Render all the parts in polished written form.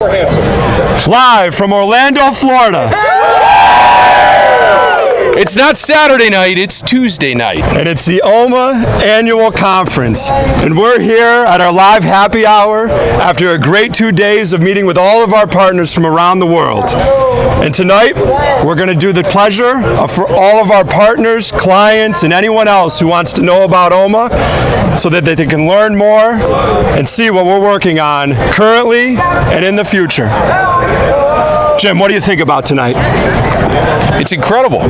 Live from Orlando, Florida. It's not Saturday night, it's Tuesday night. And it's the OMA Annual Conference. And we're here at our live happy hour after a great 2 days of meeting with all of our partners from around the world. And tonight, we're going to do the pleasure of for all of our partners, clients, and anyone else who wants to know about OMA so that they can learn more and see what we're working on currently and in the future. Jim, what do you think about tonight? It's incredible.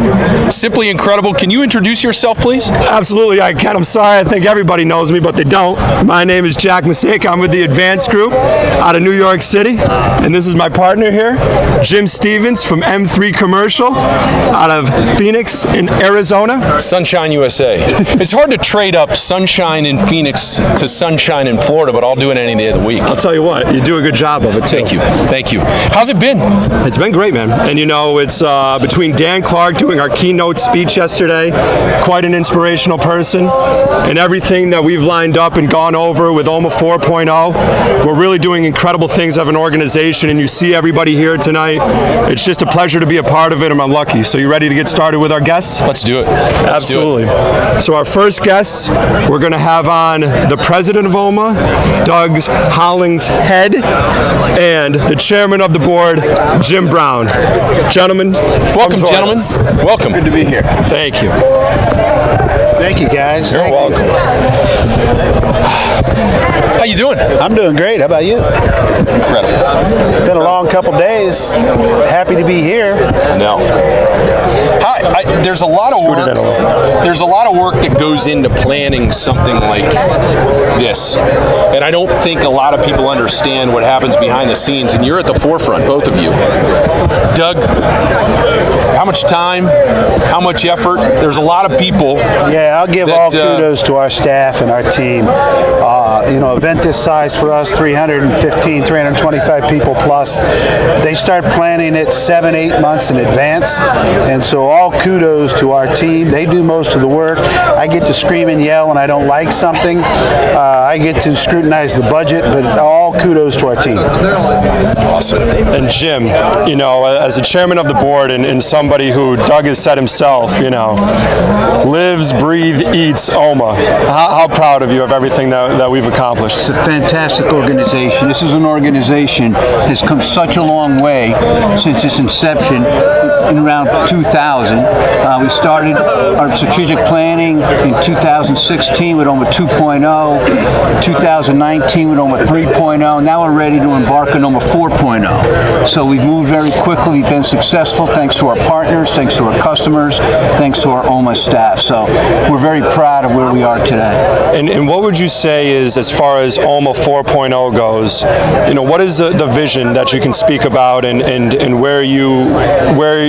Simply incredible. Can you introduce yourself, please? Absolutely, I can. I'm sorry, I think everybody knows me, but they don't. My name is Jack Macejka. I'm with the Advanced Group out of New York City. And this is my partner here, Jim Stevens from M3 Commercial out of Phoenix in Arizona. Sunshine, USA. It's hard to trade up sunshine in Phoenix to sunshine in Florida, but I'll do it any day of the week. I'll tell you what, you do a good job of it, too. Thank you. Thank you. How's it been? It's been great, man. And you know, it's between Dan Clark doing our keynote speech yesterday, quite an inspirational person, and everything that we've lined up and gone over with OMA 4.0, we're really doing incredible things as an organization, and you see everybody here tonight. It's just a pleasure to be a part of it, and I'm lucky. So you ready to get started with our guests? Let's do it. Absolutely. So our first guests, we're going to have on the president of OMA, Doug Hollingshead, and the chairman of the board, Jim Brown. Gentlemen, welcome, gentlemen. Welcome. Good to be here. Thank you. Thank you, guys. You're welcome. How you doing? I'm doing great. How about you? Incredible. Been a long couple days. Happy to be here. No. There's a lot of work. There's a lot of work that goes into planning something like this, and I don't think a lot of people understand what happens behind the scenes. And you're at the forefront, both of you. Doug, how much time? How much effort? There's a lot of people. Yeah, I'll give all kudos to our staff and our team. You know, event this size for us, 315, 325 people plus. They start planning it 7-8 months in advance, and so all kudos to our team. They do most of the work. I get to scream and yell when I don't like something. I get to scrutinize the budget, but all kudos to our team. Awesome. And Jim, you know, as the chairman of the board and somebody who Doug has said himself, you know, lives, breathes, eats OMA. How proud of you of everything that we've accomplished? It's a fantastic organization. This is an organization that has come such a long way since its inception in around 2000. We started our strategic planning in 2016 with OMA 2.0, 2019 with OMA 3.0. Now we're ready to embark on OMA 4.0. So we've moved very quickly. We've been successful thanks to our partners, thanks to our customers, thanks to our OMA staff. So we're very proud of where we are today. And what would you say is, as far as OMA 4.0 goes, you know, what is the vision that you can speak about and where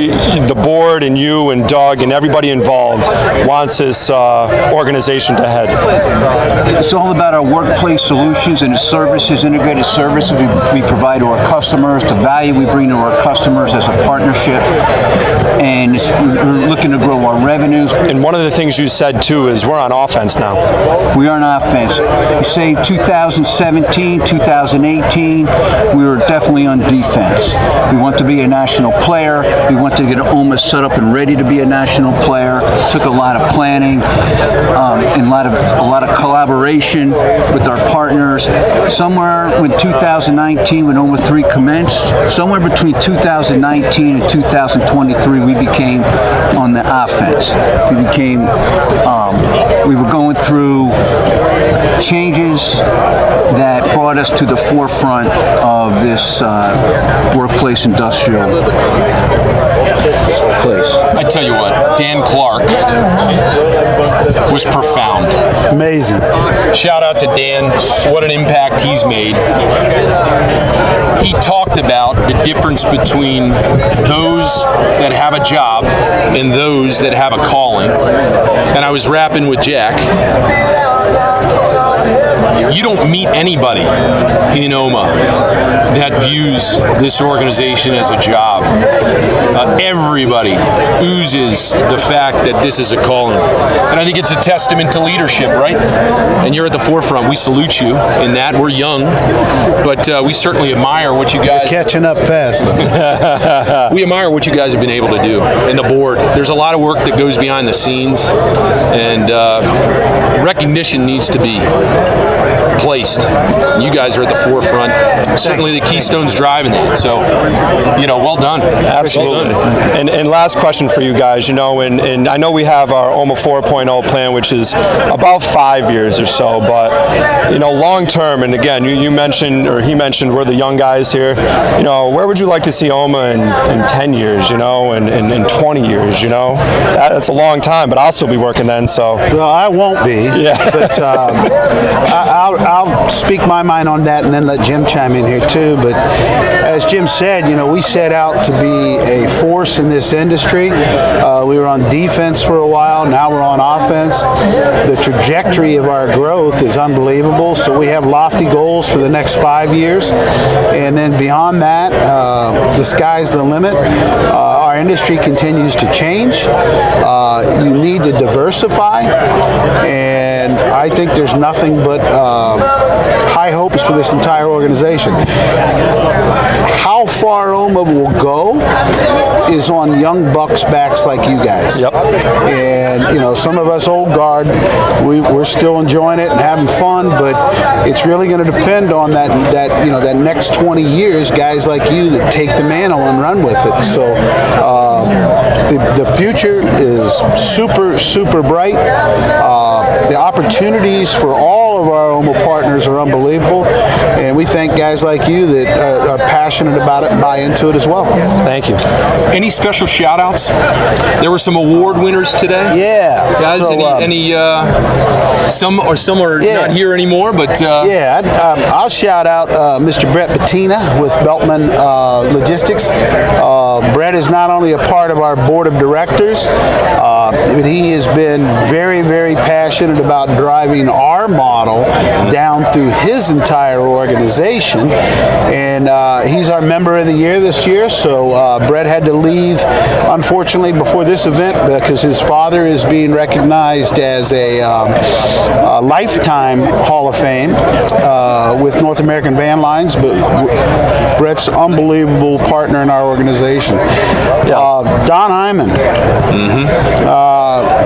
the board and you and Doug and everybody involved wants this organization to head? It's all about our workplace solutions and the services, integrated services we provide to our customers, the value we bring to our customers as a partnership, and we're looking to grow our revenues. And one of the things you said too is we're on offense now. We are on offense. You say 2017, 2018, we were definitely on defense. We want to be a national player. We want to get OMA set up and ready to be a national player. It took a lot of planning and a lot of collaboration with our partners. Somewhere in 2019, when OMA 3 commenced, somewhere between 2019 and 2023, we became on the offense. We were going through changes that brought us to the forefront of this workplace industrial place. I tell you what, Dan Clark was profound. Amazing. Shout out to Dan. What an impact he's made. He talked about the difference between those that have a job and those that have a calling. And I was rapping with Jack. you don't meet anybody in OMA that views this organization as a job. Everybody oozes the fact that this is a calling. And I think it's a testament to leadership, right? And you're at the forefront. We salute you in that. We're young, but we certainly admire what you guys... You're catching up fast. We admire what you guys have been able to do, and the board. There's a lot of work that goes behind the scenes, and recognition needs to be placed. You guys are at the forefront. Certainly the Keystone's driving that. So, well done. Absolutely. Well done. And last question for you guys, and I know we have our OMA 4.0 plan, which is about 5 years or so, but, long term, and again, you mentioned, or he mentioned, we're the young guys here, where would you like to see OMA in 10 years, and in 20 years, That's a long time, but I'll still be working then, so. Well, I won't be, yeah. But I'll speak my mind on that and then let Jim chime in here too. But as Jim said, we set out to be a force in this industry. We were on defense for a while. Now we're on offense. The trajectory of our growth is unbelievable. So we have lofty goals for the next 5 years. And then beyond that, the sky's the limit. Our industry continues to change. You need to diversify. And I think there's nothing but high hopes for this entire organization. How far OMA will go is on young bucks' backs like you guys. Yep. And some of us old guard, we're still enjoying it and having fun, but it's really going to depend on that next 20 years, guys like you that take the mantle and run with it. So the future is super, super bright. The opportunities for all of our OMA partners are unbelievable, and we thank guys like you that are passionate about it and buy into it as well. Thank you. Any special shout-outs? There were some award winners today. Yeah. Guys, so, some are not here anymore, but... I'll shout out Mr. Brett Bettina with Beltman Logistics. Brett is not only a part of our board of directors, but he has been very, very passionate about driving our model down through his entire organization. And he's our member of the year this year, so Brett had to leave, unfortunately, before this event because his father is being recognized as a lifetime Hall of Fame with North American Van Lines, but Brett's unbelievable partner in our organization. Don Hyman,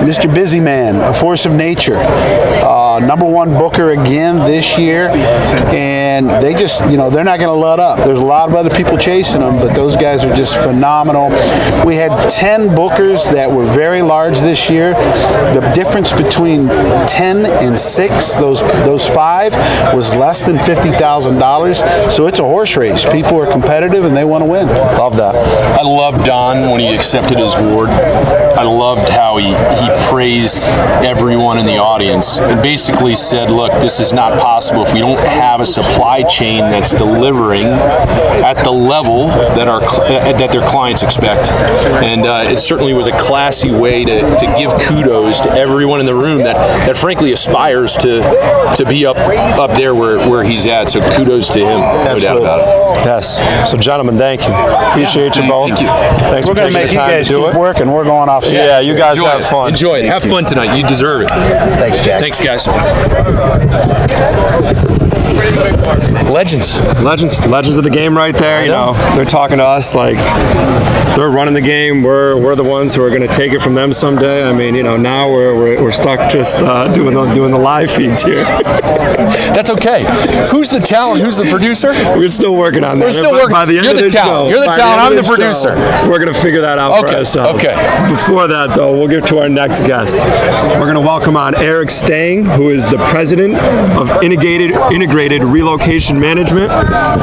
Mr. Busy Man, a force of nature, #1 booker again this year, and they just, they're not going to let up. There's a lot of other people chasing them, but those guys are just phenomenal. We had 10 bookers that were very large this year. The difference between 10 and 6, those 5, was less than $50,000. So it's a horse race. People are competitive and they want to win. Love that. I loved Don when he accepted his award. I loved how he praised everyone in the audience and basically said, look, this is not possible if we don't have a supply chain that's delivering at the level that their clients expect. And it certainly was a classy way to give kudos to everyone in the room that frankly aspires to be up there where he's at. So kudos to him, no doubt about it. Yes. So gentlemen, thank you. Appreciate you both. Thank you. Thanks We're for going to taking make the you time guys to do keep it. working. We're going off. Yeah, you guys Enjoy have it. fun. Enjoy it. Have fun tonight. You deserve it. Thanks, Jack. Thanks, guys. Legends of the game right there. They're talking to us like they're running the game. We're the ones who are going to take it from them someday. I mean, now we're stuck just doing the live feeds here. That's okay. Who's the talent? Who's the producer? We're still working on that. We're still working. By the end You're of the this talent. show, You're the by talent. end I'm of the this producer. show, we're going to figure that out for ourselves. Okay. Before that, though, we'll get to our next guest. We're going to welcome on Eric Stang, who is the president of Integrated Integrated Relocation Management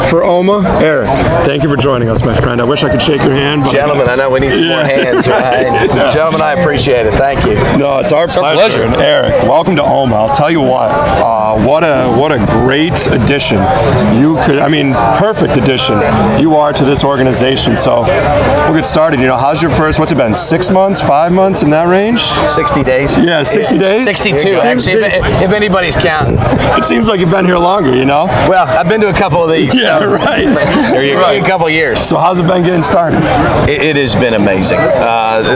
for OMA, Eric. Thank you for joining us, my friend. I wish I could shake your hand. But Gentlemen, I know we need some more hands, right? Gentlemen, I appreciate it. Thank you. No, it's our pleasure. And Eric, welcome to OMA. I'll tell you what a great addition. Perfect addition you are to this organization. So we'll get started. How's your first, what's it been, 6 months, 5 months, in that range? 60 days. Yeah, 60 days? 62, actually, if anybody's counting. It seems like you've been here longer, Well, I've been to a couple of these. Yeah, right. There you go. A couple of years. So how's it been getting started? It has been amazing.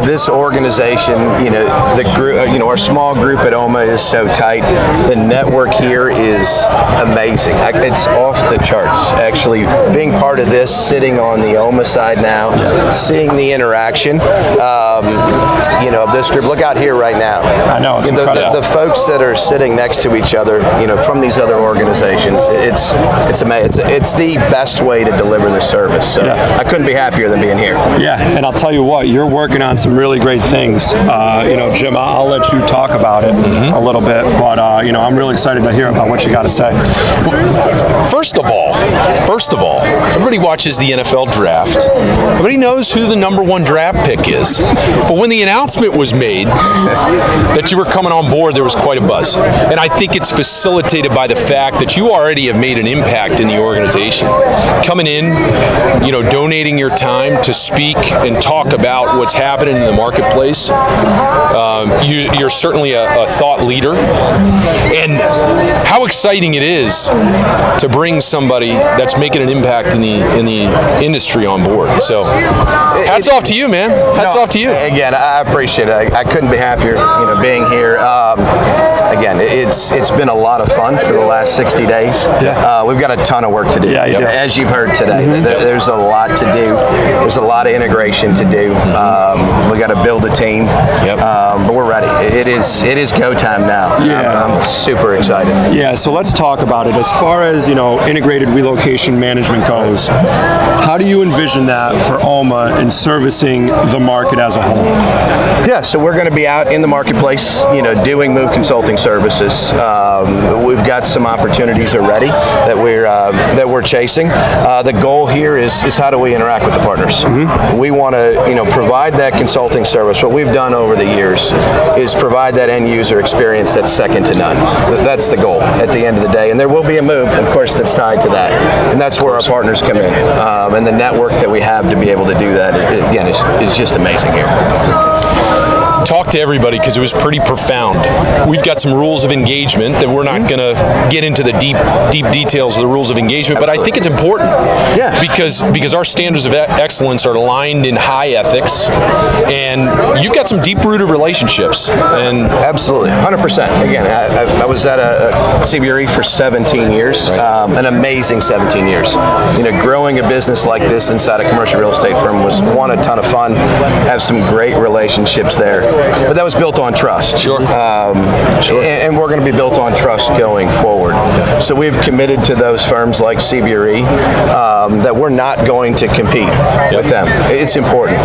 This organization, the group, our small group at OMA is so tight. The network here is amazing. It's off the charts. Actually, being part of this, sitting on the OMA side now, seeing the interaction, of this group. Look out here right now. I know, it's incredible. The folks that are sitting next to each other, from these other organizations, it's amazing. It's the best way to deliver the service. So I couldn't be happier than being here. Yeah, and I'll tell you what, you're working on some really great things. Jim, I'll let you talk about it a little bit, but I'm really excited to hear about what you got to say. First of all, everybody watches the NFL draft. Everybody knows who the number 1 draft pick is. But when the announcement was made that you were coming on board, there was quite a buzz. And I think it's facilitated by the fact that you already have made an impact in the organization. Coming in, donating your time to speak and talk about what's happening in the marketplace. You're certainly a thought leader. And how exciting it is to bring somebody that's making an impact in the industry on board. So hats off to you, man. Hats off to you. Again, I appreciate it. I couldn't be happier, being here. Again, it's been a lot of fun for the last 60 days. Yeah. We've got a ton of work to do. Yeah, you do. As you've heard today, there's a lot to do. There's a lot of integration to do. We got to build a team. But we're ready. It is go time now. Yeah. I'm super excited. Yeah, so let's talk about it. As far as, integrated relocation management goes, how do you envision that for OMA in servicing the market as a whole? Yeah, so we're going to be out in the marketplace, doing move consulting services. We've got some opportunities already that we're chasing. The goal here is how do we interact with the partners? We want to, provide that consulting service. What we've done over the years is provide that end user experience that's second to none. That's the goal at the end of the day. And there will be a move, of course, that's tied to that. And that's where our partners come in. And the network that we have to be able to do that, again, is just amazing here. Talk to everybody because it was pretty profound. We've got some rules of engagement that we're not going to get into the deep details of the rules of engagement, but I think it's important. Yeah. Because our standards of excellence are aligned in high ethics, and you've got some deep-rooted relationships. And absolutely, 100%. Again, I was at a CBRE for 17 years, an amazing 17 years. Growing a business like this inside a commercial real estate firm was, one, a ton of fun, have some great relationships there. But that was built on trust. Sure. And we're going to be built on trust going forward. So we've committed to those firms like CBRE that we're not going to compete with them. It's important.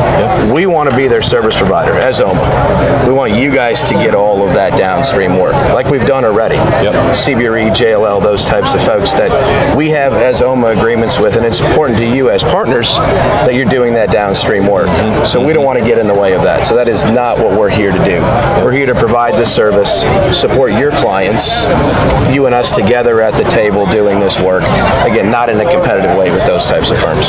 We want to be their service provider as OMA. We want you guys to get all of that downstream work, like we've done already. CBRE, JLL, those types of folks that we have as OMA agreements with, and it's important to you as partners that you're doing that downstream work. So we don't want to get in the way of that. So that is not what we're here to do. We're here to provide this service, support your clients, you and us together at the table doing this work. Again, not in a competitive way with those types of firms.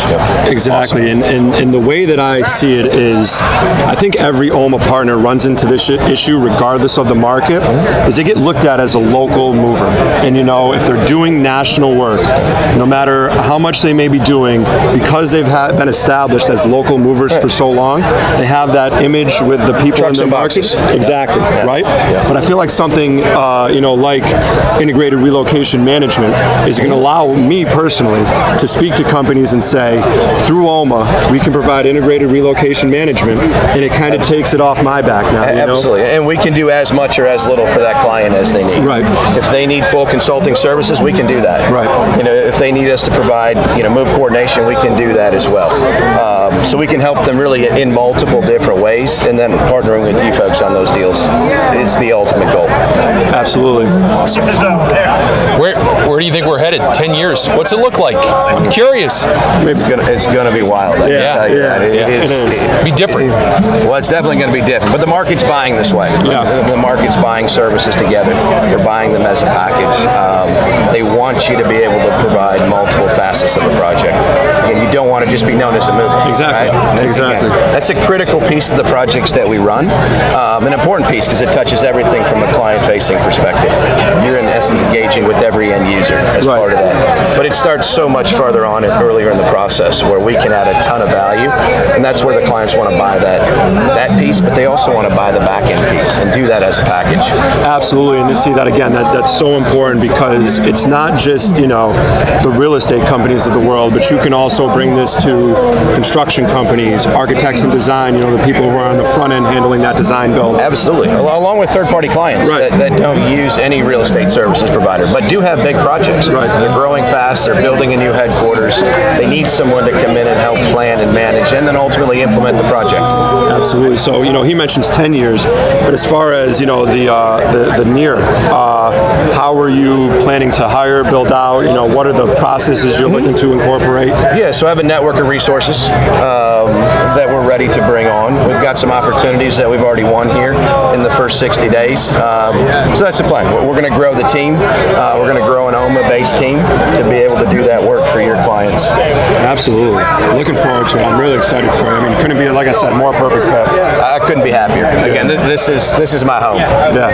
Exactly, awesome. and the way that I see it is, I think every OMA partner runs into this issue regardless of the market, is they get looked at as a local mover. And if they're doing national work, no matter how much they may be doing, because they've been established as local movers for so long, they have that image with the people Trucks in the market. Exactly, right? But I feel like something, like integrated relocation management is going to allow me personally to speak to companies and say, through OMA, we can provide integrated relocation management, and it kind of takes it off my back now. Absolutely, and we can do as much or as little for that client as they need. Right. If they need full consulting services, we can do that. Right. If they need us to provide, move coordination, we can do that as well. So we can help them really in multiple different ways, and then partnering with you folks on those deals is the ultimate goal. Absolutely. Awesome. Where do you think we're headed? 10 years. What's it look like? I'm curious. It's gonna be wild. I can tell you that. It is. Be different. Well, it's definitely going to be different. But the market's buying this way. Yeah. The market's buying services together. They're buying them as a package. They want you to be able to provide multiple facets of a project. Again, you don't want to just be known as a movie. Exactly. Right? Exactly. Again, that's a critical piece of the projects that we run. An important piece because it touches everything from a client-facing perspective. You're in essence engaging with every end user as part of that. But it starts so much further on it earlier in the process where we can add a ton of value, and that's where the clients want to buy that piece, but they also want to buy the back end piece and do that as a package. Absolutely, and to see that again, that's so important because it's not just the real estate companies of the world, but you can also bring this to construction companies, architects and design. The people who are on the front end handling that design build. Absolutely, along with third-party clients that don't use any real estate services provider, but do have big projects. Right. They're growing fast. They're building a new headquarters. They need someone to come in and help plan and manage, and then ultimately implement the project. Absolutely. So he mentions 10 years, but as far as the near, how are you planning to hire, build out? What are the processes you're looking to incorporate? Yeah, so I have a network of resources that we're ready to bring on. We've got some opportunities that we've already won here in the first 60 days. So that's the plan. We're going to grow the team. We're going to grow an OMA-based team to be able to do that work for your clients. Absolutely. Looking forward to it. I'm really excited for it. Couldn't be, like I said, more perfect fit. I couldn't be happier. Again, this is my home. Yeah,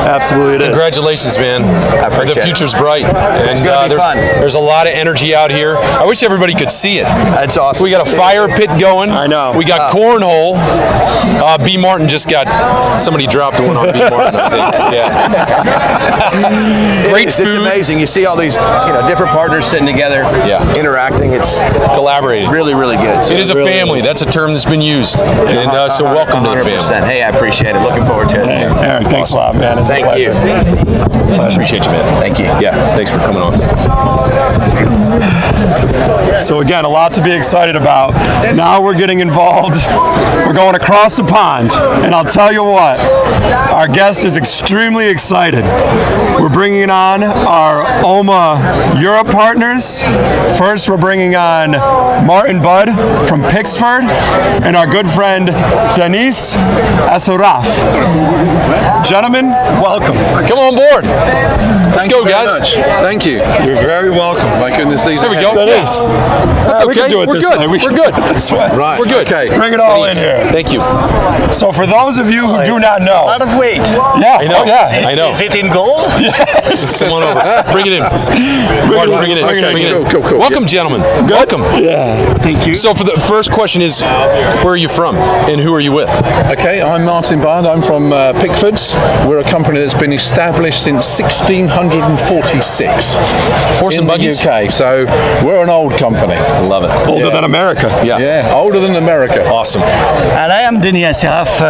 absolutely it is. Congratulations, man. I appreciate The future's bright. And it's going to be fun. There's a lot of energy out here. I wish everybody could see it. That's awesome. We got a fire pit going. I know. We got cornhole. B. Martin just got, somebody dropped one on B. Martin, I think. Yeah. Great food. It's amazing. You see all these different partners sitting together, interacting. It's collaborating. Really, really good. It is a family. That's a term that's been used. And so welcome to the family. Hey, I appreciate it. Looking forward to it. Hey, Eric, thanks a lot, man. It's a Thank you. Appreciate you, man. Thank you. Yeah, thanks for coming on. So again, a lot to be excited about. Now we're getting involved. We're going across the pond. And I'll tell you what, our guest is extremely excited. We're bringing on our OMA Europe partners. First, we're bringing on Martin Budd from Pixford and our good friend Denise Asuraf. Gentlemen, welcome. Come on board. Let's go, guys. Thank you. You're very welcome. My goodness, these There we are go. Yes. That's okay. We can do it We're this good. way. We're good. This way. right. We're good. Okay. Bring it all in here. Thank you. So for those of you who do not A know, lot of weight. yeah, I know. oh yeah, I know. Is it in gold? yes. Come on over. Bring it in. Martin, bring it in. Okay, Bring it in. cool. Welcome, gentlemen. Welcome. Yeah, thank you. So for the first question is, where are you from and who are you with? Okay, I'm Martin Bard. I'm from Pickfords. We're a company that's been established since 1646 Horse in and the buggies? UK. So we're an old company. I love it. Older than America. Yeah. Yeah, older than America. Awesome. And I am Denis Asiraf.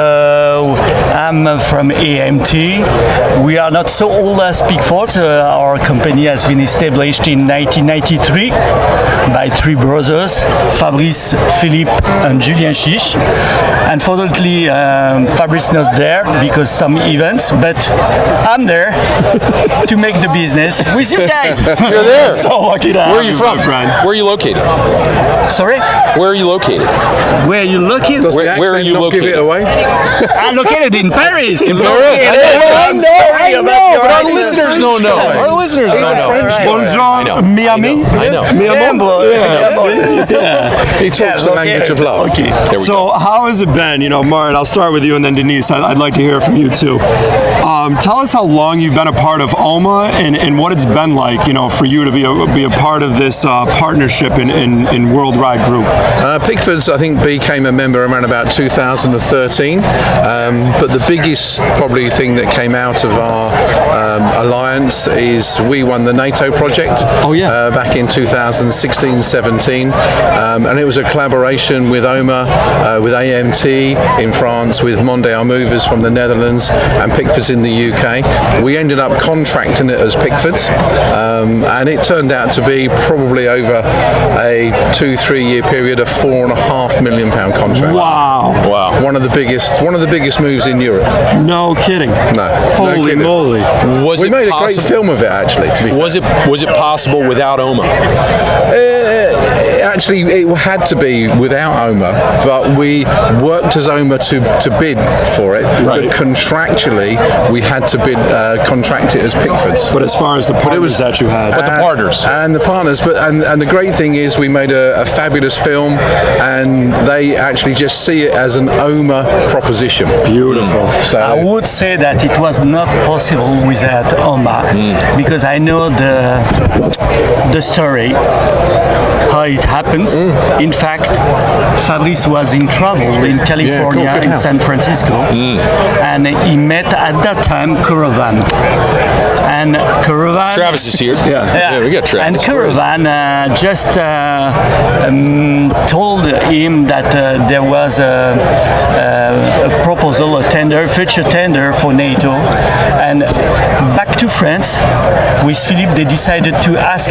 I'm from AMT. We are not so old as Pickford. Our company has been established in 1993 by three brothers, Fabrice, Philippe, and Julien Chiche. Unfortunately, Fabrice not there because some events, but I'm there to make the business with you guys. You're there. So lucky to have Where are you from? my friend. Where are you located? Sorry? Where are you located? Where are you looking? Does Where the are accent you not give located? it away? I'm located in Paris. In Paris. I know, but our listeners don't know. guy. Our listeners don't know. French guy. Bonjour, Miami. I know. He talks the language of love. There we So go. how has it been? Martin, I'll start with you and then Denise. I'd like to hear from you too. Tell us how long you've been a part of OMA and what it's been like, for you to be a part of this partnership in Worldwide Group. Pickfords, I think, became a member around about 2013. But the biggest probably thing that came out of our alliance is we won the NATO project Oh, yeah. back in 2016. 16-17, and it was a collaboration with OMA, with AMT in France, with Mondial Movers from the Netherlands, and Pickford's in the UK. We ended up contracting it as Pickford's, and it turned out to be probably over a 2-3 year period a £4.5 million contract. Wow. One of the biggest moves in Europe. No kidding. No Holy kidding. moly. We made a great film of it, actually, to be fair. Was it possible without OMA? Actually, it had to be without OMA, but we worked as OMA to bid for it. Right. But contractually, we had to contract it as Pickford's. But as far as the partners that you had. But the partners. And the partners. And the great thing is we made a fabulous film, and they actually just see it as an OMA proposition. Beautiful. So I would say that it was not possible without OMA, because I know the story, how it happens. In fact, Fabrice was in trouble in California, in San Francisco, and he met at that time Caravan. And Caravan... Travis is here. Yeah, we got Travis. And Caravan just told him that there was a proposal, a future tender for NATO. And back to France, with Philippe, they decided to ask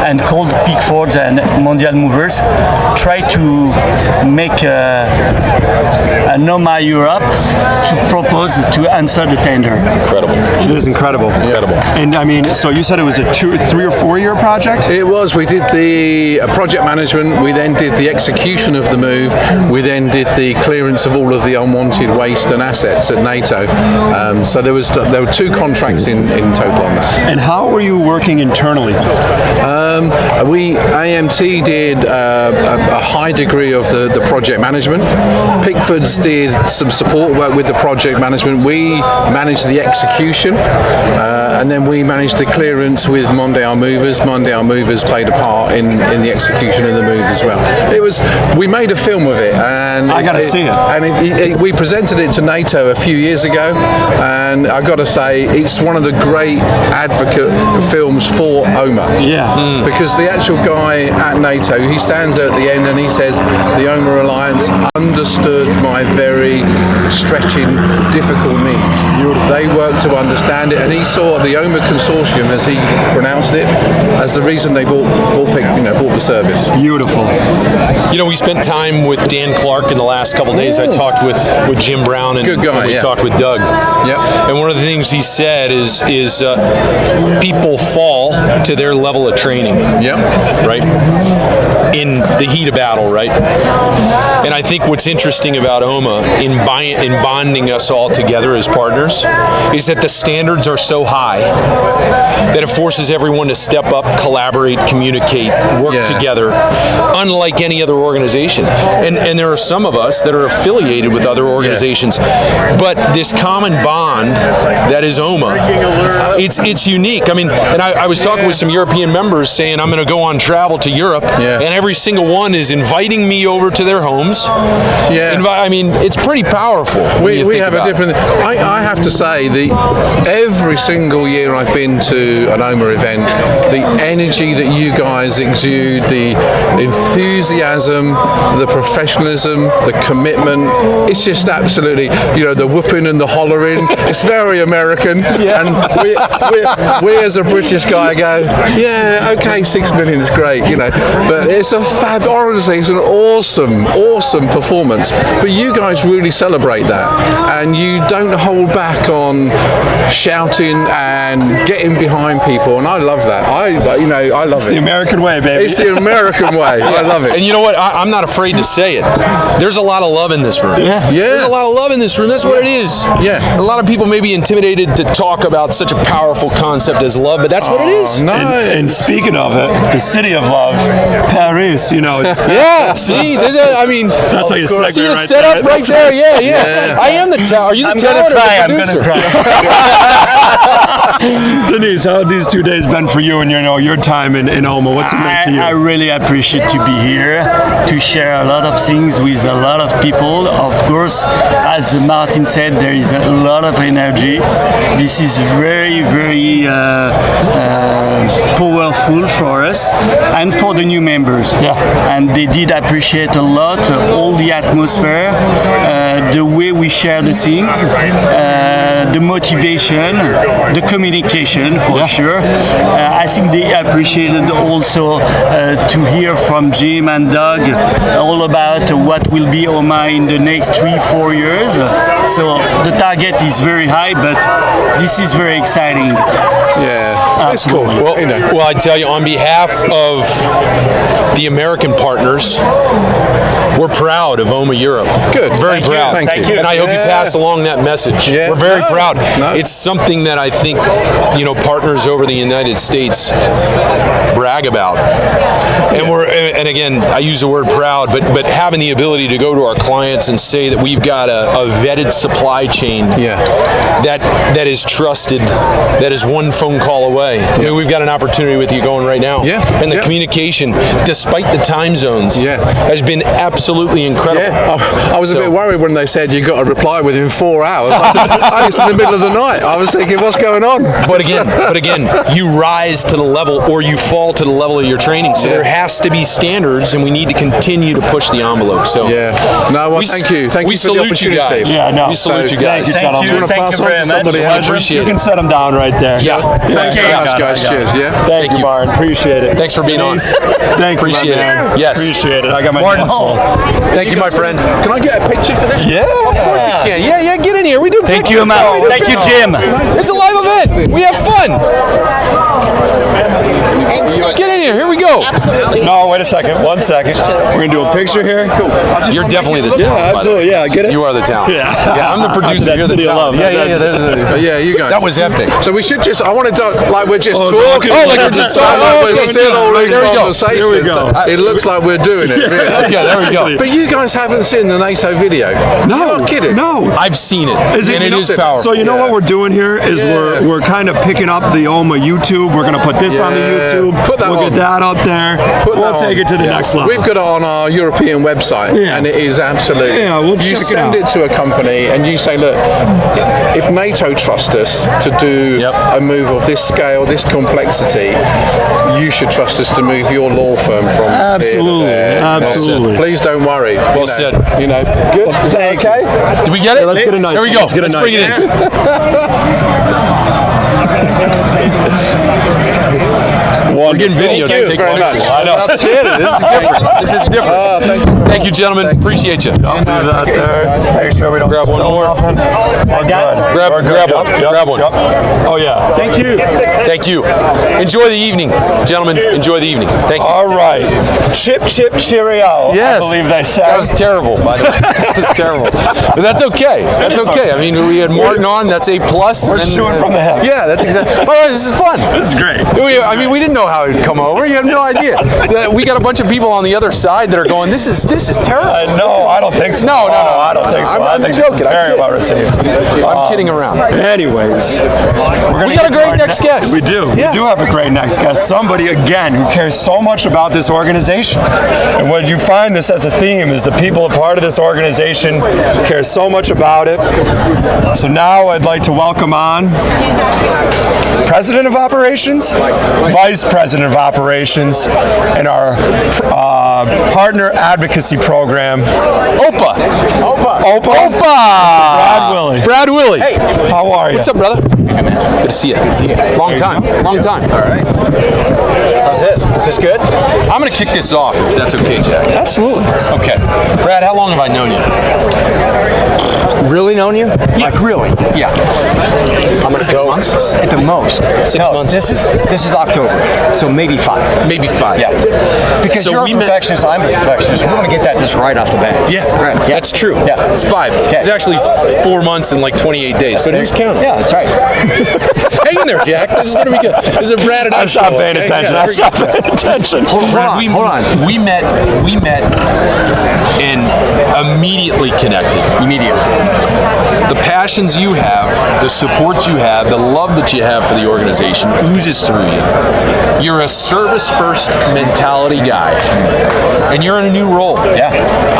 and called Pickford and Mondial Movers, try to make an OMA Europe to propose to answer the tender. Incredible. It is incredible. And I mean, so you said it was a 3 or 4 year project? it was. We did the project management. We then did the execution of the move. We then did the clearance of all of the unwanted waste and assets at NATO. So there were 2 contracts in total on that. And how were you working internally? AMT did a high degree of the project management. Pickford's did some support work with the project management. We managed the execution, and then we managed the clearance with Mondial Movers. Mondial Movers played a part in the execution of the move as well. We made a film of it, and I got to see it. And we presented it to NATO a few years ago, and I got to say it's one of the great advocate films for OMA. Yeah. Because the actual guy at NATO, he stands there at the end and he says, the OMA Alliance understood my very stretching, difficult needs. Beautiful. They worked to understand it, and he saw the OMA Consortium, as he pronounced it, as the reason they bought the service. Beautiful. You know, we spent time with Dan Clark in the last couple of days. I talked with Jim Brown, and Good guy, we talked with Doug. Yep. And one of the things he said is people fall to their level of training. Yep. Right? In the heat of battle, right? And I think what's interesting about OMA in bonding us all together as partners is that the standards are so high that it forces everyone to step up, collaborate, communicate, work together, unlike any other organization. And there are some of us that are affiliated with other organizations, but this common bond that is OMA, it's unique. I mean, and I was talking with some European members saying I'm going to go on travel to Europe, and every single one is inviting me over to their homes. I mean, it's pretty powerful. We have a different... I have to say, every single year I've been to an OMA event, the energy that you guys exude, the enthusiasm, the professionalism, the commitment, it's just absolutely, the whooping and the hollering, it's very American. And we as a British guy go, okay, 6 million is great, but it's honestly, it's an awesome performance. But you guys really celebrate that, and you don't hold back on shouting and getting behind people, and I love that. I love It's the American way, baby. It's the American way. I love it. And you know what? I'm not afraid to say it. There's a lot of love in this room. There's a lot of love in this room. That's what it is. Yeah. A lot of people may be intimidated to talk about such a powerful concept as love, but that's what it is. Nice. And speaking of it, the city of love, Paris, Yeah, see, that's how you segue see it right set there. up right there. Yeah. I am the tower. Are you the talent or the producer? I'm gonna cry. Denise, how have these 2 days been for you and your time in OMA? What's it meant to you? I really appreciate to be here, to share a lot of things with a lot of people. Of course, as Martin said, there is a lot of energy. This is very, very powerful for us and for the new members. Yeah. And they did appreciate a lot all the atmosphere, the way we share the things, the motivation, the communication for sure. I think they appreciated also to hear from Jim and Doug all about what will be OMA in the next 3-4 years. So the target is very high, but this is very exciting. Yeah, it's cool. Well, well, I tell you, on behalf of the American partners, we're proud of OMA Europe. Good. Very Thank proud. you. Thank you. And I hope you pass along that message. Yeah. We're very proud. No. It's something that I think, partners over the United States brag about. And and again, I use the word proud, but having the ability to go to our clients and say that we've got a vetted supply chain that is trusted, that is one phone call away. I mean, we've got an opportunity with you going right now. Yeah. And the communication, despite the time zones, has been absolutely incredible. Yeah. I was a bit worried when they said you got a reply within 4 hours. I was in the middle of the night. I was thinking, what's going on? But again, you rise to the level or you fall to the level of your training. So there has to be standards, and we need to continue to push the envelope. So thank you. Thank you for the opportunity. Guys. Yeah, no. We salute you guys. Thank you. Do you want to pass on to somebody else? Appreciate You it. can set them down right there. Yeah. Thanks very much, guys. Cheers. Yeah. Thank you, Martin. Appreciate it. Thanks for being on. Thank you, Appreciate my man. it. Yes. Appreciate it. I got my Martin. hands full. Thank you, my friend. Can I get a picture for this? Yeah. Of course you can. Yeah, get in here. We do Thank pictures. you, Matt. Thank you, Jim. It's a live event. We have fun. Get in here. Here we go. Absolutely. No, wait a second. 1 second. We're going to do a picture here. Cool. You're definitely the talent. Yeah, absolutely. Yeah, get it? You are the talent. Yeah. I'm the producer. That You're the city of talent. love. Yeah. You guys. That was epic. So we should I wanted to, like we're just talking. like we're just talking. Like Okay, we're still all in there we go. conversation. Here we go. So it looks like we're doing it. Really. Okay, there we go. But you guys haven't seen the NATO video. No. You're not kidding. No. I've seen it. Is it- and you it know- is powerful. So you know what we're doing here is we're kind of picking up the OMA YouTube. We're going to put this on the YouTube. Put that we'll on. get that up there. We'll take it to the next level. We've got it on our European website, and it is absolutely. Yeah, we'll you check it send out. it to a company, and you say, look, if NATO trust us to do a move of this scale, this complexity, you should trust us to move your law firm from Absolutely. there to there. Absolutely. Please don't worry. Well said. Good. Is that okay? Did we get it? Let's get a nice There we one. go. Let's get a nice bring it in. We're getting video. Thank you Take very pictures. much. I know. Outstanding. This is different. This is different. Thank you. Thank you, gentlemen. Appreciate you. I'll do that there. Make sure we don't Grab one spill more. nothing. We're good. Grab one. Grab one. Oh, yeah. Thank you. Thank you. Enjoy the evening, gentlemen. Enjoy the evening. Thank you. All right. Chip, chip, cheerio. Yes. I believe they said. That was terrible, by the way. That was terrible. But that's okay. That's okay. I mean, we had Martin on. That's A+. We're shooting from the hip. Yeah, that's exactly. By the way, this is fun. This is great. We didn't know how it would come over. You have no idea. We got a bunch of people on the other side that are going, this is terrible. No, I don't think so. No, I don't think so. I'm I think joking. this is very well received. I'm kidding around. Anyways, We got a great next guest. We do. Yeah. We do have a great next guest. Somebody, again, who cares so much about this organization. And what you find this as a theme is the people a part of this organization care so much about it. So now I'd like to welcome on President of Operations, Vice President of Operations, and our partner advocacy program, OPA. Brad Willie. Brad Willie. Hey, how are you? What's up, brother? Good to see you. Long time. All right. How's this? Is this good? I'm going to kick this off, if that's okay, Jack. Absolutely. Okay. Brad, how long have I known you? Really known you? Like really? Yeah. I'm gonna 6 go months? at the most. 6 months. This is October, so maybe 5. Maybe 5. Yeah. Because So you're we a met- perfectionist, I'm a perfectionist. We want to get that just right off the bat. Yeah, Right. Yeah. that's true. Yeah. It's 5. Okay. It's actually 4 months and like 28 days. But who's counting? Yeah, that's right. Hang in there, Jack. This is going to be good. This is a Brad and I I stopped show, paying okay? attention. Yeah, I stopped paying attention. Hold on. We met and immediately connected. Immediately. The passions you have, the support you have, the love that you have for the organization oozes through you. You're a service-first mentality guy. and you're in a new role. Yeah.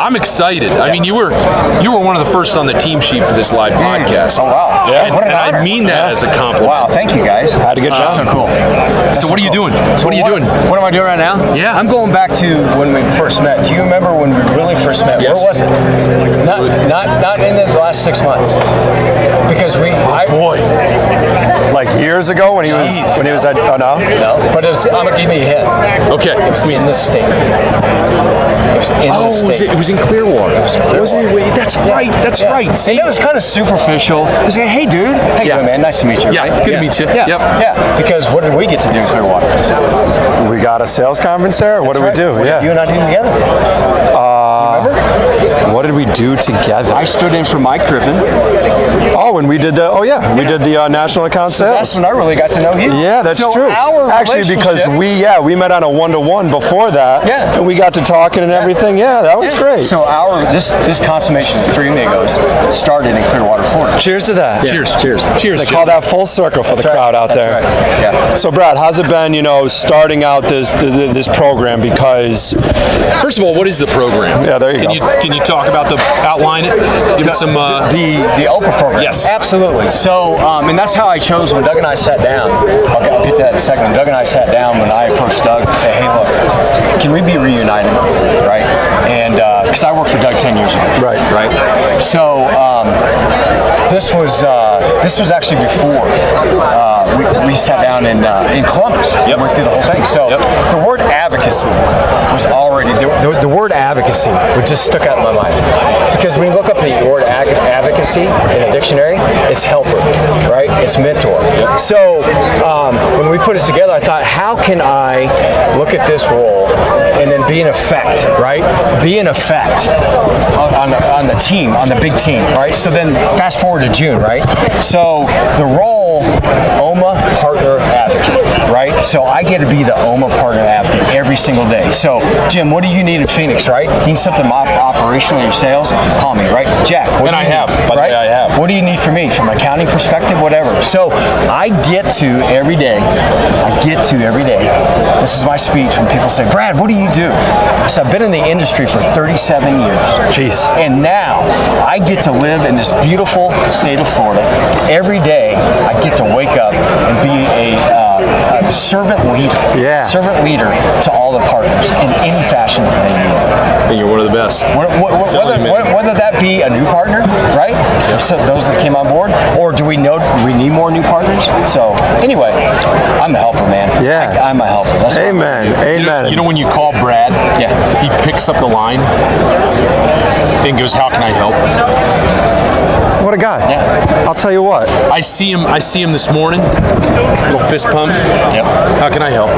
I'm excited. I mean, you were one of the first on the team sheet for this live podcast. Oh, wow. Yeah. What an And honor. I mean that as a compliment. Wow, thank you guys. Had a good job. So cool. So what are you doing? What are you doing? What am I doing right now? Yeah. I'm going back to when we first met. Do you remember when we really first met? Yes. Where was it? Not in the last 6 months. Because Like years ago when he was at no. But I'm gonna give you a hint. Okay. It was in this state. It was in this state. It was in Clearwater. Wasn't it? Wait, that's right. That's right. And it was kind of superficial. It was like, hey, dude. Hey, Yeah. good, man. Nice to meet you. Yeah, right? good to meet you. Yeah. Yep. Yeah. Because what did we get to do in Clearwater? We got a sales conference there. What did we do? What did you and I do together? What did we do together? I stood in for Mike Griffin. Oh, and we did the national account sales. That's when I really got to know you. Yeah, that's so true. Our Actually, because we met on a 1-to-1 before that. Yeah. And we got to talking and everything. Yeah, that was great. So this consummation of Three Amigos started in Clearwater, Florida. Cheers to that. Cheers. Cheers. They call that full circle for the crowd out there. Right. Yeah. So, Brad, how's it been, starting out this program? Because First of all, what is the program? Yeah, there you go. Can you talk about outline it? Give it some. The Oprah program. Yes. Absolutely. So, and that's how I chose when Doug and I sat down. I'll get to that in a second. When Doug and I sat down, when I approached Doug to say, hey, look, can we be reunited? Right? And because I worked for Doug 10 years ago. Right. So this was actually before we sat down in Columbus. Yep. Went through the whole thing. So the word advocacy was already the word advocacy would just stuck out in my mind, because when you look up the word advocacy in a dictionary, it's helper, right? It's mentor. So when we put it together, I thought, how can I look at this role and then be an effect, right? Be an effect on the team, on the big team, right? So then fast forward to June, right? So the role, OMA partner advocate, right? So I get to be the OMA partner advocate every single day. So Jim, what do you need in Phoenix, right? You need something operational or sales? Call me, right? Jack, what do you need? By the way, I have. What do you need from me? From an accounting perspective, whatever. So I get to every day, this is my speech when people say, Brad, what do you do? So I've been in the industry for 37 years. Jeez. And now I get to live in this beautiful state of Florida. Every day I get to wake up and be a servant leader. Yeah. Servant leader to all the partners in any fashion that they need. And you're one of the best. Whether that be a new partner, right? So those that came on board, or do we need more new partners? So anyway, I'm a helper, man. Yeah. I'm a helper. That's what I'm Amen. You know when you call Brad, he picks up the line and goes, "How can I help?" What a guy. Yeah. I'll tell you what. I see him this morning. Little fist pump. Yep. How can I help?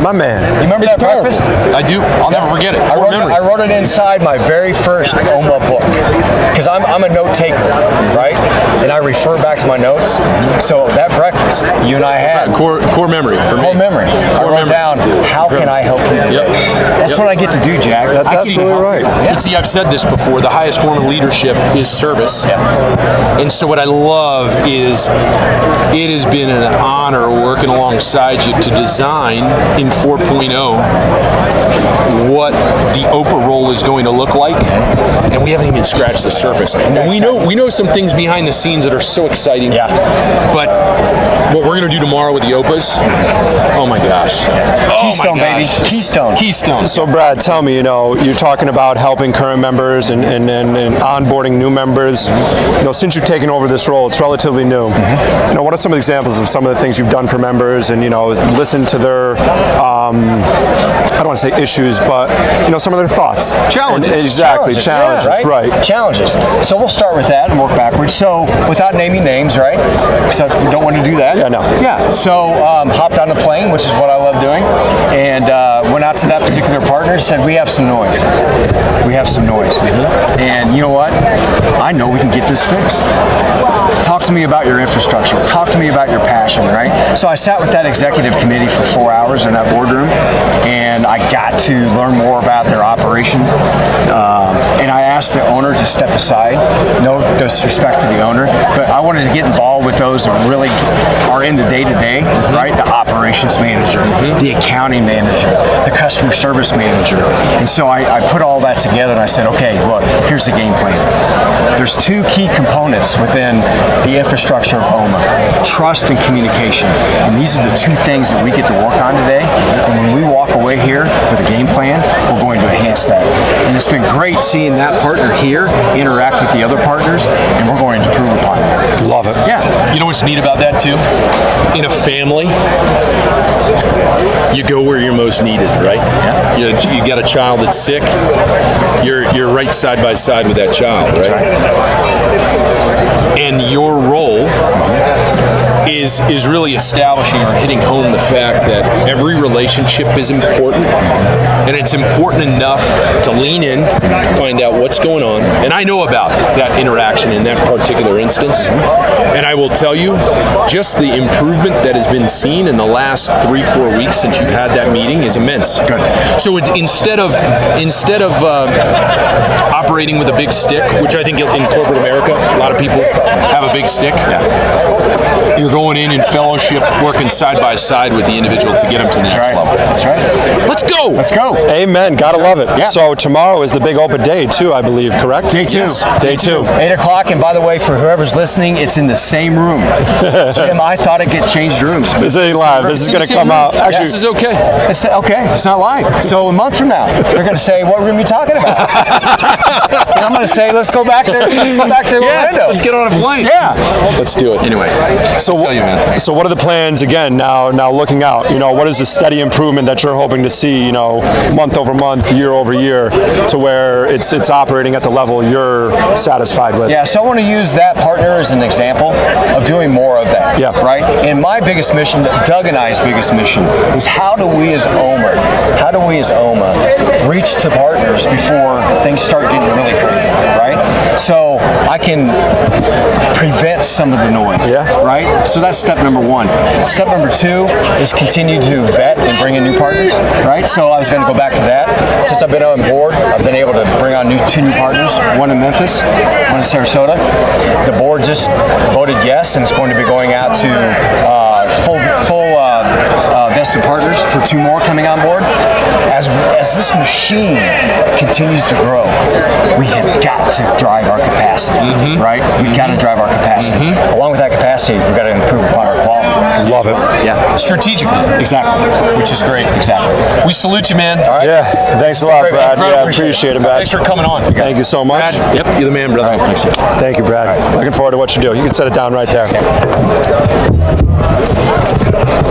My man. You remember that breakfast? I do. I'll never forget it. I wrote it inside my very first OMA book, because I'm a note taker, right? And I refer back to my notes. So that breakfast you and I had, Core memory for me. core memory. I wrote down, how can I help you today? Yep. That's what I get to do, Jack. That's I see absolutely how- right. But see, I've said this before, the highest form of leadership is service. Yeah. And so what I love is it has been an honor working alongside you to design in 4.0 what the Oprah role is going to look like, and we haven't even scratched the surface. And we know some things behind the scenes that are so exciting. Yeah. But what we're going to do tomorrow with the Opas, oh my gosh. Keystone, baby. Keystone. So, Brad, tell me, you're talking about helping current members and onboarding new members. Since you've taken over this role, it's relatively new. What are some of the examples of some of the things you've done for members and, listen to their, I don't want to say issues, but, some of their thoughts. Challenges. Exactly. Challenges, right. Challenges. So we'll start with that and work backwards. So without naming names, right? So we don't want to do that. Yeah, no. Yeah. So hopped on a plane, which is what I love doing, and went out to that particular partner and said, we have some noise. And you know what? I know we can get this fixed. Talk to me about your infrastructure. Talk to me about your passion, right? So I sat with that executive committee for 4 hours in that boardroom, and I got to learn more about their operation. And I asked asked the owner to step aside. No disrespect to the owner, but I wanted to get involved with those that really are in the day-to-day, right? The operations manager, the accounting manager, the customer service manager. And so I put all that together and I said, okay, look, here's the game plan. There's two key components within the infrastructure of OMA, trust and communication. And these are the two things that we get to work on today. And when we walk away here with a game plan, we're going to enhance that. And it's been great seeing that partner here interact with the other partners, and we're going to improve upon it. Love it. Yeah. You know what's neat about that too? In a family, you go where you're most needed, right? Yeah. You got a child that's sick, you're right side by side with that child, right? And your role is really establishing or hitting home the fact that every relationship is important, and it's important enough to lean in, find out what's going on. And I know about that interaction in that particular instance, and I will tell you, just the improvement that has been seen in the last 3-4 weeks since you've had that meeting is immense. Good. So instead of operating with a big stick, which I think in corporate America, a lot of people have a big stick. Yeah. You're going in fellowship, working side by side with the individual to get them to the next level. That's right. Let's go. Let's go. Amen. Gotta love it. Yeah. So tomorrow is the big open day too, I believe, correct? Day 2. Yes. Day 2. 8 o'clock, and by the way, for whoever's listening, it's in the same room. Jim, I thought I'd get changed rooms. This ain't live. This is going to come out. Actually, This is okay. It's okay. It's not live. So a month from now, they're going to say, "What room are you talking about?" And I'm going to say, "Let's go back there. Let's go back to Orlando. Let's get on a plane. Yeah. Let's do it. Anyway, so I'll tell you, man. So what are the plans again now looking out? What is the steady improvement that you're hoping to see, month over month, year over year, to where it's operating at the level you're satisfied with? Yeah, so I want to use that partner as an example of doing more of that. Yeah. Right? And my biggest mission, Doug and I's biggest mission, is how do we as OMA reach the partners before things start getting really crazy, right? So I can prevent some of the noise. Yeah. Right? So that's step number 1. Step number 2 is continue to vet and bring in new partners, right? So I was going to go back to that. Since I've been on board, I've been able to bring on 2 new partners, one in Memphis, one in Sarasota. The board just voted yes, and it's going to be going out to full vested partners for 2 more coming on board. As this machine continues to grow, we have got to drive our capacity, right? We've got to drive our capacity. Along with that capacity, we've got to improve upon our quality. Love it. Yeah. Strategically. Exactly. Which is great. Exactly. We salute you, man. All right. Yeah. Thanks a lot, Great, man. Brad. Yeah, appreciate it, man. Thanks for coming on. Thank you so much. Brad, yep, you're the man, brother. All right, thanks. Thank you, Brad. Looking forward to what you do. You can set it down right there.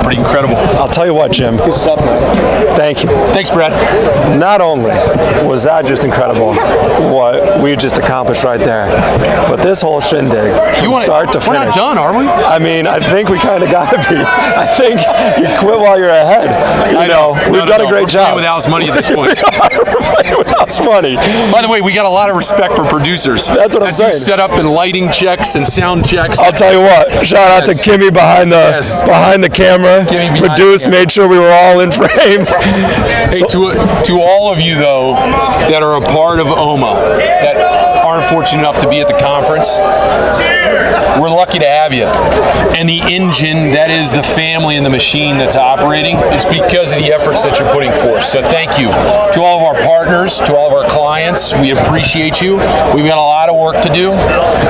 Pretty incredible. I'll tell you what, Jim. Good stuff, man. Thank you. Thanks, Brad. Not only was that just incredible, what we just accomplished right there, but this whole shindig, from start to finish. We're not done, are we? I mean, I think we kind of got to be. I think you quit while you're ahead. We've done a great job. We're playing with Al's money at this point. We're playing with Al's money. By the way, we got a lot of respect for producers. That's what I'm saying. As you set up and lighting checks and sound checks. I'll tell you what. Shout out to Kimmy behind the camera. Kimmy behind produced, the camera. made sure we were all in frame. Hey, to all of you though that are a part of OMA that aren't fortunate enough to be at the conference, we're lucky to have you. And the engine that is the family and the machine that's operating, it's because of the efforts that you're putting forth. So thank you to all of our partners, to all of our clients. We appreciate you. We've got a lot of work to do,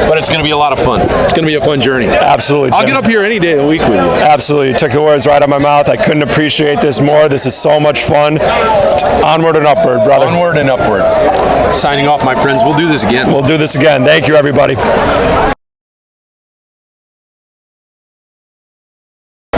but it's going to be a lot of fun. It's going to be a fun journey. Absolutely, I'll Jim. get up here any day of the week with you. Absolutely. You took the words right out of my mouth. I couldn't appreciate this more. This is so much fun. Onward and upward, brother. Onward and upward. Signing off, my friends. We'll do this again. We'll do this again. Thank you, everybody.